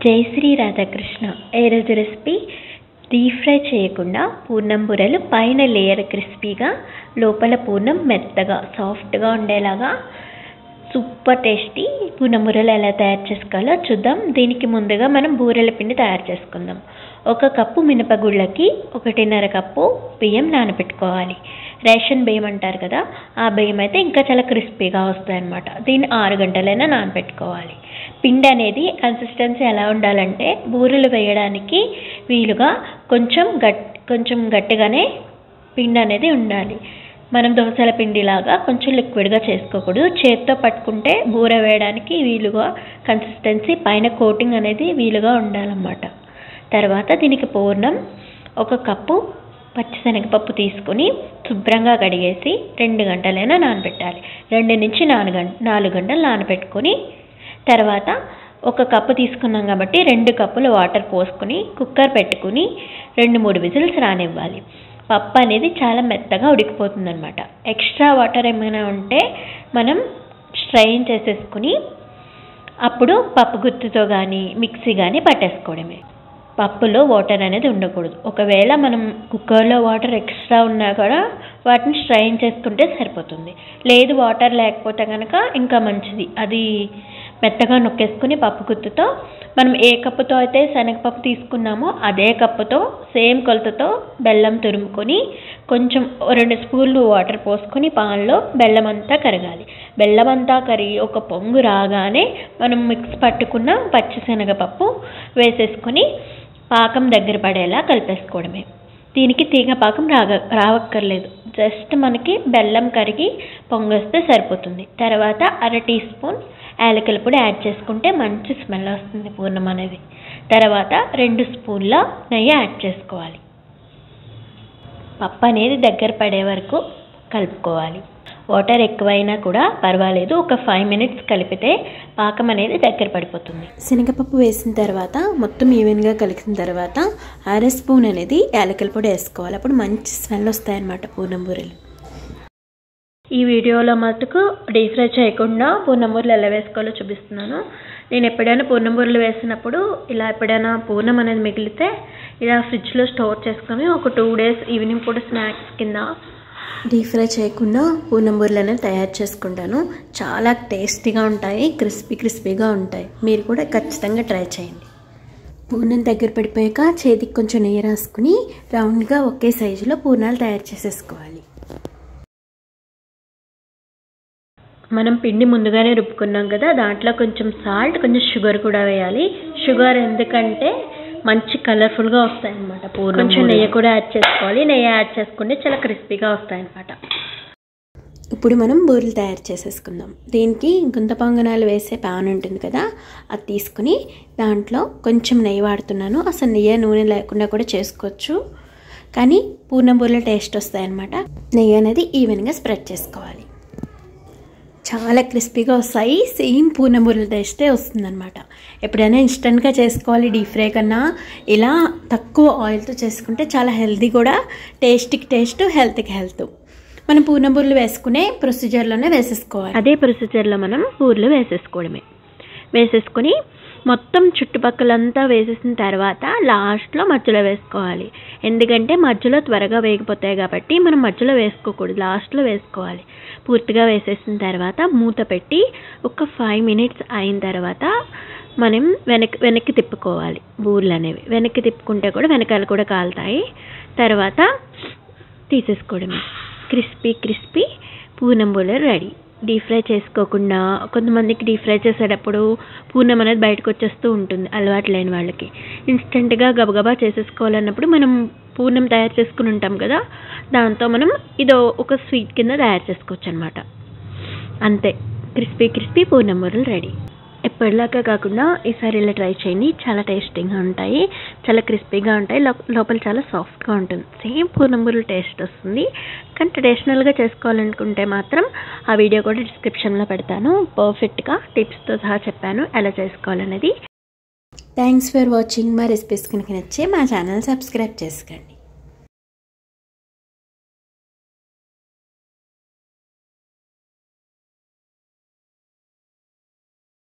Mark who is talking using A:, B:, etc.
A: జై శ్రీ రాధాకృష్ణ. ఈరోజు recipe deep fry చేయకుండా పూర్ణం బూరెలు, పైన లేయర్ క్రిస్పీగా, లోపల పూర్ణం మెత్తగా సాఫ్ట్గా ఉండేలాగా సూపర్ టేస్టీ పూర్ణం బూరెలు ఎలా తయారు చేసుకోవాలో చూద్దాం. దీనికి ముందుగా మనం బూరెల పిండి తయారు చేసుకుందాం. 1 కప్పు మినపగుళ్ళకి 1.5 కప్పు బియ్యం నానబెట్టుకోవాలి. రేషన్ బియ్యం అంటారు కదా, ఆ బియ్యం అయితే ఇంకా చాలా క్రిస్పీగా వస్తాయి అన్నమాట. దీన్ని 6 గంటలైనా నానబెట్టుకోవాలి. పిండి అనేది కన్సిస్టెన్సీ ఎలా ఉండాలంటే, బూరెలు వేయడానికి వీలుగా కొంచెం గట్టిగానే పిండి అనేది ఉండాలి. మనం దోశల పిండిలాగా కొంచెం లిక్విడ్గా చేసుకోకూడదు. చేత్తో పట్టుకుంటే బూర వేయడానికి వీలుగా కన్సిస్టెన్సీ, పైన కోటింగ్ అనేది వీలుగా ఉండాలన్నమాట. తర్వాత దీనికి పూర్ణం 1 కప్పు పచ్చిశనగపప్పు తీసుకుని శుభ్రంగా కడిగేసి 2 గంటలైనా నానబెట్టాలి. 2 నుంచి 4 గంటలు నానబెట్టుకొని, తర్వాత 1 కప్పు తీసుకున్నాం కాబట్టి 2 కప్పులు వాటర్ పోసుకొని కుక్కర్ పెట్టుకుని 2-3 విజిల్స్ రానివ్వాలి. పప్పు అనేది చాలా మెత్తగా ఉడికిపోతుంది అనమాట. ఎక్స్ట్రా వాటర్ ఏమైనా ఉంటే మనం స్ట్రైన్ చేసేసుకుని అప్పుడు పప్పు గుత్తితో కానీ మిక్సీ కానీ పట్టేసుకోవడమే. పప్పులో వాటర్ అనేది ఉండకూడదు. ఒకవేళ మనం కుక్కర్లో వాటర్ ఎక్స్ట్రా ఉన్నా కూడా వాటిని స్ట్రైన్ చేసుకుంటే సరిపోతుంది. లేదు వాటర్ లేకపోతే కనుక ఇంకా మంచిది. అది మెత్తగా నొక్కేసుకుని పప్పు గుత్తుతో మనం ఏ కప్పుతో అయితే శనగపప్పు తీసుకున్నామో అదే కప్పుతో సేమ్ కొలతతో బెల్లం తురుముకొని కొంచెం 2 స్పూన్లు వాటర్ పోసుకొని పాన్లో బెల్లం అంతా కరగాలి. బెల్లం అంతా కరిగి ఒక పొంగు రాగానే మనం మిక్స్ పట్టుకున్న పచ్చిశనగపప్పు వేసేసుకొని పాకం దగ్గర పడేలా కలిపేసుకోవడమే. దీనికి తీగ పాకం రావక్కర్లేదు. జస్ట్ మనకి బెల్లం కరిగి పొంగొస్తే సరిపోతుంది. తర్వాత 1/2 టీ స్పూన్ యాలకుల పొడి యాడ్ చేసుకుంటే మంచి స్మెల్ వస్తుంది పూర్ణం అనేది. తర్వాత 2 స్పూన్ల నెయ్యి యాడ్ చేసుకోవాలి. పప్పు అనేది దగ్గర పడే వరకు కలుపుకోవాలి. వాటర్ ఎక్కువైనా కూడా పర్వాలేదు. ఒక 5 మినిట్స్ కలిపితే పాకం అనేది దగ్గర పడిపోతుంది. శనగపప్పు వేసిన తర్వాత మొత్తం ఈవెన్గా కలిసిన తర్వాత 1/2 స్పూన్ అనేది యాలకుల పొడి వేసుకోవాలి. అప్పుడు మంచి స్మెల్ వస్తాయన్నమాట పూర్ణం బూరెలు. ఈ వీడియోలో మటుకు డీప్ ఫ్రై చేయకుండా పూర్ణం బూరెలు ఎలా వేసుకోవాలో చూపిస్తున్నాను. నేను ఎప్పుడైనా పూర్ణం బూరెలు వేసినప్పుడు ఇలా ఎప్పుడైనా పూర్ణం అనేది మిగిలితే ఇలా ఫ్రిడ్జ్లో స్టోర్ చేసుకొని ఒక 2 డేస్ ఈవినింగ్ పూట స్నాక్స్ కింద డీప్ ఫ్రై చేయకుండా పూర్ణం బూరెలు అనేవి తయారు చేసుకుంటాను. చాలా టేస్టీగా ఉంటాయి, క్రిస్పీగా ఉంటాయి. మీరు కూడా ఖచ్చితంగా ట్రై చేయండి. పూర్ణం దగ్గర పడిపోయాక చేతికి కొంచెం నెయ్యి రాసుకుని రౌండ్గా ఒకే సైజులో పూర్ణాలు తయారు చేసేసుకోవాలి. మనం పిండి ముందుగానే రుబ్బుకున్నాం కదా, దాంట్లో కొంచెం సాల్ట్, కొంచెం షుగర్ కూడా వేయాలి. షుగర్ ఎందుకంటే మంచి కలర్ఫుల్గా వస్తాయన్నమాట పూర్ణం. కొంచెం నెయ్యి కూడా యాడ్ చేసుకోవాలి. నెయ్యి యాడ్ చేసుకుంటే చాలా క్రిస్పీగా వస్తాయన్నమాట. ఇప్పుడు మనం బూరెలు తయారు చేసేసుకుందాం. దీనికి గుంత పొంగనాలు వేసే ప్యాన్ ఉంటుంది కదా, అది తీసుకుని దాంట్లో కొంచెం నెయ్యి వాడుతున్నాను. అసలు నెయ్యి నూనె లేకుండా కూడా చేసుకోవచ్చు, కానీ పూర్ణం బూరెలు టేస్ట్ వస్తాయన్నమాట. నెయ్యి అనేది ఈవెన్గా స్ప్రెడ్ చేసుకోవాలి. చాలా క్రిస్పీగా వస్తాయి. సేమ్ పూర్ణం బూరెల టేస్టే వస్తుందన్నమాట. ఎప్పుడైనా ఇన్స్టెంట్గా చేసుకోవాలి డీప్ ఫ్రై కన్నా ఇలా తక్కువ ఆయిల్తో చేసుకుంటే చాలా హెల్తీ కూడా, టేస్ట్కి టేస్ట్, హెల్త్కి హెల్త్. మనం పూర్ణం బూరెలు వేసుకునే ప్రొసీజర్లోనే వేసేసుకోవాలి. అదే ప్రొసీజర్లో మనం బూరెలు వేసేసుకొని మొత్తం చుట్టుపక్కలంతా వేసేసిన తర్వాత లాస్ట్లో మధ్యలో వేసుకోవాలి. ఎందుకంటే మధ్యలో త్వరగా వేగిపోతాయి కాబట్టి మనం మధ్యలో వేసుకోకూడదు, లాస్ట్లో వేసుకోవాలి. పూర్తిగా వేసేసిన తర్వాత మూత పెట్టి ఒక 5 మినిట్స్ అయిన తర్వాత మనం వెనక్కి తిప్పుకోవాలి. బూరెలు అనేవి వెనక్కి తిప్పుకుంటే కూడా వెనకాల కూడా కాలుతాయి. తర్వాత తీసేసుకోవడమే. క్రిస్పీ పూర్ణం బూరెలు రెడీ. డీప్ ఫ్రై చేసుకోకుండా కొంతమందికి డీప్ ఫ్రై చేసేటప్పుడు పూర్ణం అనేది బయటకు వచ్చేస్తూ ఉంటుంది, అలవాటు లేని వాళ్ళకి. ఇన్స్టెంట్గా గబగబా చేసేసుకోవాలన్నప్పుడు మనం పూర్ణం తయారు చేసుకుని ఉంటాం కదా, దాంతో మనం ఇదో ఒక స్వీట్ కింద తయారు చేసుకోవచ్చు అనమాట. అంతే, క్రిస్పీ పూర్ణం బూరెలు రెడీ. ఎప్పటిలాగా కాకుండా ఈసారి ఇలా ట్రై చేయండి. చాలా టేస్టీగా ఉంటాయి, చాలా క్రిస్పీగా ఉంటాయి, లోపల చాలా సాఫ్ట్గా ఉంటుంది. సేమ్ పూర్ణం బూరెలు టేస్ట్ వస్తుంది. కానీ ట్రెడిషనల్గా చేసుకోవాలనుకుంటే మాత్రం ఆ వీడియో కూడా డిస్క్రిప్షన్లో పెడతాను. పర్ఫెక్ట్గా టిప్స్తో సహా చెప్పాను ఎలా చేసుకోవాలనేది. Thanks for watching. మా రెసిపీస్ కనుక నచ్చే మా ఛానల్ సబ్స్క్రైబ్ చేసుకోండి.